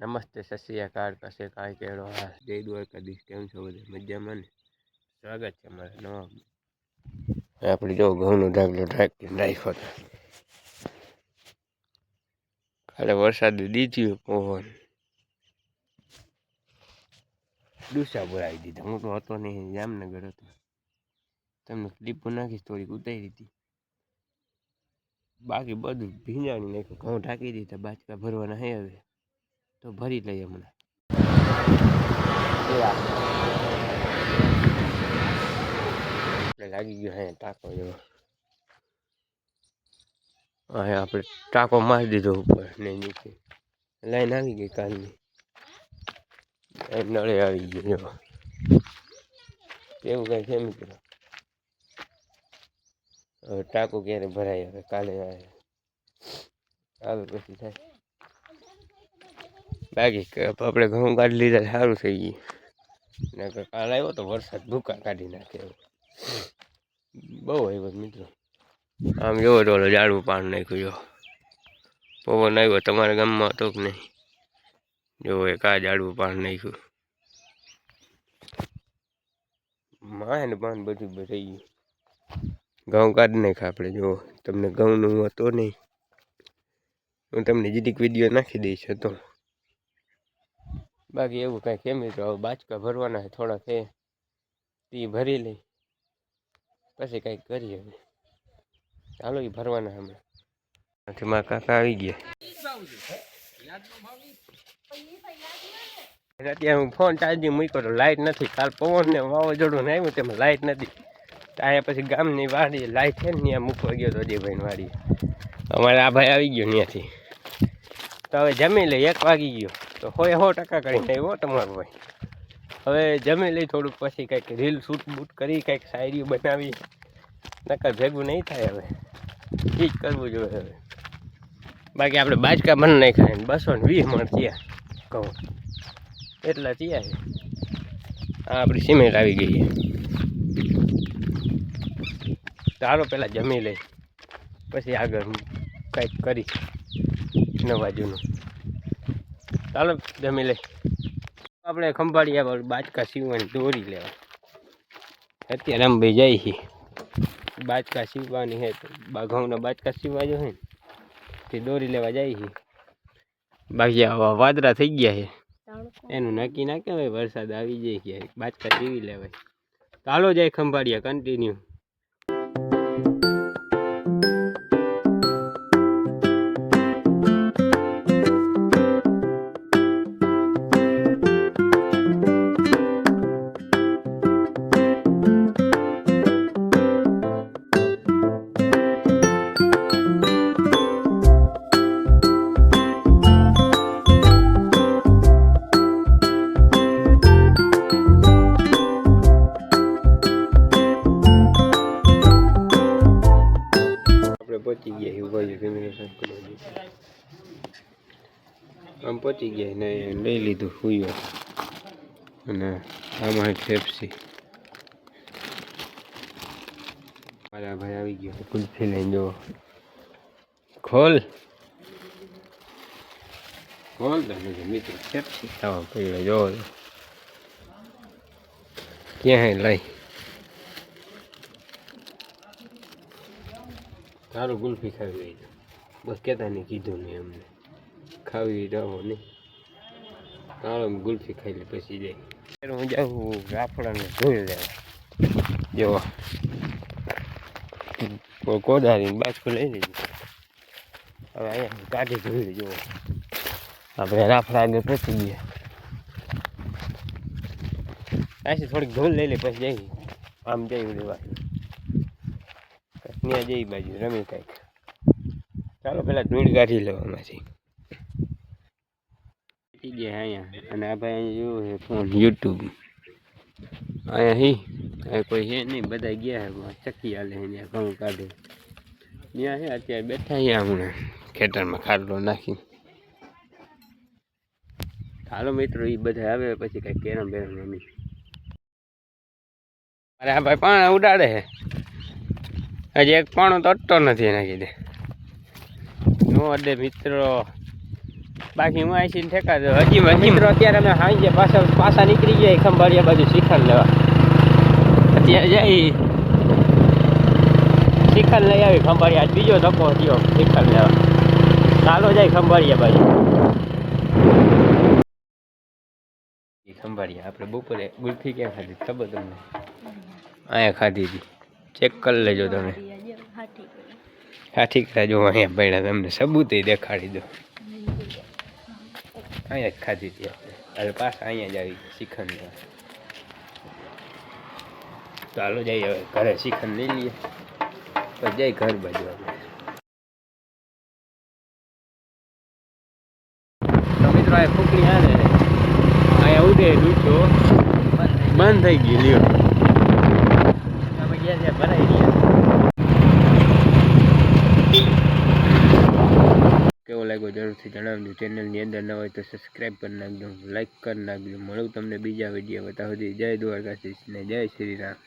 નમસ્તે, સત શ્રી અકાળ, કશે કાંઈ કેળો હા જય દ્વારકાધીશ. કેમ છો બધા મજામાં ને? સ્વાગત છે અમારા નવા. આપણે જો ઘઉંનો ઢાગલો ઢાંકીને નાખ્યો હતો. કાલે વરસાદ દીધું, પવન ડૂસા બોલાવી દીધા. હું તો હતો નહીં, જામનગર હતો. તમને ક્લિપો નાખીશ, થોડીક ઉતારી હતી. બાકી બધું ભીંજાણી નાખ્યું. ઘઉં ઢાંકી દીધા, બાચકા ભરવાના હે હવે તો ભરી લઈએ હમણાં. લાગી ગયો હે ટાંકો જેવો. હા, આપણે ટાંકો મારી દીધો ઉપર ને નીચે. લાઈન આવી ગઈ કાલની, નળે આવી ગયો. એવું કઈ છે મિત્રો. હવે ટાંકો ક્યારે ભરાય, હવે કાલે આવે પછી થાય. બાકી આપણે ઘઉં કાઢી લીધા, સારું થઈ ગયું. ને કાલ આવ્યો તો વરસાદ, ભૂકા કાઢી નાખે. બહુ આવ્યો મિત્રો. આમ જોવો તો ઝાડવું પાન નાખ્યું. જો પવન આવ્યો, તમારા ગામમાં હતો કે નહીં? જો એક આ ઝાડવું પાન નાખ્યું. માય ને પાન બધું થઈ ગયું. ઘઉં કાઢી નાખ્યા આપણે. જો તમને ઘઉંનું હતો નહીં, હું તમને જીડીક વિડીયો નાખી દઈશ હતો. બાકી એવું કાંઈ કેમ તો હવે બાચકા ભરવાના છે થોડાક, છે તે ભરી લઈ પછી કાંઈક કરીએ. હવે ચાલો એ ભરવાના હમણાં. મારા કાકા આવી ગયા. અત્યારે હું ફોન ચાર્જિંગ મૂક્યો તો લાઇટ નથી. કાલ પવન ને વાવાઝોડું ને આવ્યું તેમાં લાઇટ નથી. અહીંયા પછી ગામની વાડી લાઇટ છે ને, ત્યાં મૂકવા ગયો તો અજયભાઈની વાડી. અમારે આ ભાઈ આવી ગયો ત્યાંથી. તો હવે જમી લઈ, 1 વાગી ગયો તો 100% કરીને આવ્યો તમારો ભાઈ. હવે જમી લઈ, થોડુંક પછી કંઈક રીલ શૂટ બૂટ કરી, કંઈક શાયરી બનાવી. નકર ભેગું નહીં થાય. હવે એ જ કરવું જોઈએ. હવે બાકી આપણે બાચકા બન નહીં ખાય. 220 મણ થયા કહું એટલા થયા છે. આ આપણી સિમેન્ટ આવી ગઈ છે. ચાલો પહેલાં જમી લઈ, પછી આગળ કંઈક કરી નવા જૂનું. ચાલો જમી લઈ. આપણે ખંભાળિયા બાચકા સીવવાની દોરી લેવા અત્યારે આમ ભાઈ જાય છે. બાચકા સીવવાની છે તો ઘઉંના બાચકા સીવવા જો છે ને તે દોરી લેવા જાય છે. બાકી આવા વાદળા થઈ ગયા છે, એનું નક્કી ના કહેવાય. વરસાદ આવી જાય ક્યારેક, બાચકા સીવી લેવાય. ચાલો જાય ખંભાળિયા કન્ટિન્યુ. પહોંચી ગયા ઉભા કેમેરા આમ પહોંચી ગયા ને લઈ લીધું હુયો. અને આમાં ફેફસી મારા ભાઈ આવી ગયો કુલ્ફી લઈને. જો ખોલ ખોલ મિત્રો, ફેફસી ખાવા પડ્યો. જો ક્યાં લઈ સારું ગુલ્ફી ખાવી લઈ જાઓ. બસ કહેતા નહીં, કીધું નહીં અમને ખાવી રહો નહીં. સારું ગુલ્ફી ખાઈ લે પછી જાય. હું જાઉં રાફડાને ધોઈ લેવા. જો કોદારીને બાજકો લઈ લીધું. હવે અહીંયા કાઢી ધોઈ જો આપણે રાફડા આગળ પહોંચી ગયા. પાછી થોડીક ધોલ લઈ લે પછી જઈએ. આમ જઈ લેવા ત્યાં જઈ બાજુ રમી કાંઈક. ચાલો પેલા ધૂળ કાઢી લેવામાંથી ગયા અહીંયા. અને આ ભાઈ અહીંયા જોયું છે ફોન યુટ્યુબ. અહીંયા કોઈ છે નહીં, બધા ગયા છે ચક્કી હાલે ત્યાં ઘઉં કાઢે. ત્યાં છે અત્યારે બેઠા અહીંયા હમણાં ખેતરમાં ખાટલો નાખી. ચાલો મિત્રો, એ બધા આવે પછી કાંઈક કેરમ બેરમ રમી. અરે આ ભાઈ પાણા ઉડાડે છે. હજી એક પાણો તો અટતો નથી એના કીધે. નો અડે મિત્રો. બાકી હું આઈસીને ઠેકા દો હજી મિત્રો અત્યારે અમે હાઈ પાછા નીકળી જાય ખંભાળિયા બાજુ શિખંડ લેવા અત્યારે જાય શિખંડ લઈ આવી ખંભાળિયા બીજો ધક્કો થયો શિખંડ લેવા ચાલો જાય ખંભાળિયા બાજુ ખંભાળિયા આપણે બપોરે ગુલ્ફી ક્યાં ખાધી ખબર તમને અહીંયા ખાધી હતી ચેક કરી લેજો તમે હા ઠીક છે જો અહીંયા પડ્યા તમને સબૂત દેખાડી દો અહીંયા જ ખાધી હતી આપણે પાછા અહીંયા જ આવી શિખંડ તો હાલો જઈએ હવે ઘરે શિખંડ લઈ લઈએ પછી જઈ ઘર બાજુ આપણે તો મિત્રો આ ફૂકણી આવે અહીંયા ઉડે દૂધો બંધ થઈ ગયું લ્યો અમે ગયા ત્યાં ભરાઈ ગયા કેવો લાગ્યો જરૂરથી જણાવજો ચેનલની અંદર ન હોય તો સબસ્ક્રાઈબ કરી નાખજો લાઈક કરી નાખજો મળું તમને બીજા વિડીયો બતાવો જય દ્વારકાધીશ ને જય શ્રી રામ